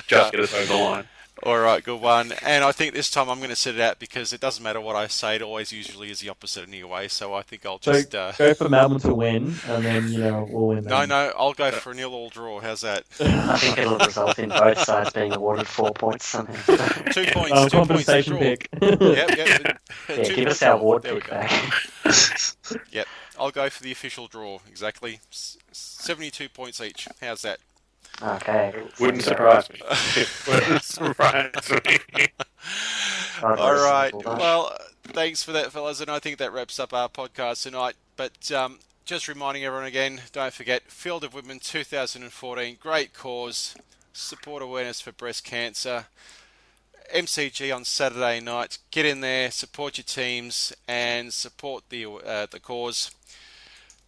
just get us over the line. All right, good one. And I think this time I'm going to sit it out because it doesn't matter what I say. It always usually is the opposite anyway. So I think I'll just... go for Melbourne to win, and then, we'll win. No, I'll go for a 0-0 draw. How's that? I think it'll result in both sides being awarded 4 points somehow. 2 points. 2 compensation points pick. Yep. Yeah, give us our award pick back. Yep, I'll go for the official draw, exactly. 72 points each. How's that? Okay. Wouldn't surprise me. Wouldn't surprise me. All right. Well, thanks for that, fellas. And I think that wraps up our podcast tonight. But just reminding everyone again, don't forget, Field of Women 2014, great cause, support awareness for breast cancer. MCG on Saturday night. Get in there, support your teams, and support the cause.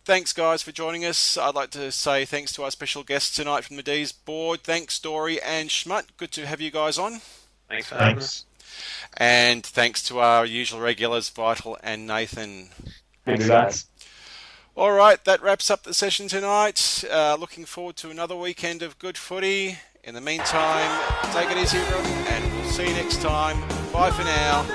Thanks, guys, for joining us. I'd like to say thanks to our special guests tonight from the Dees board. Thanks, Dory and Schmuttt. Good to have you guys on. Thanks for having us. And thanks to our usual regulars, Vital and Nathan. Thanks, guys. All right, that wraps up the session tonight. Looking forward to another weekend of good footy. In the meantime, take it easy, everyone, and we'll see you next time. Bye for now.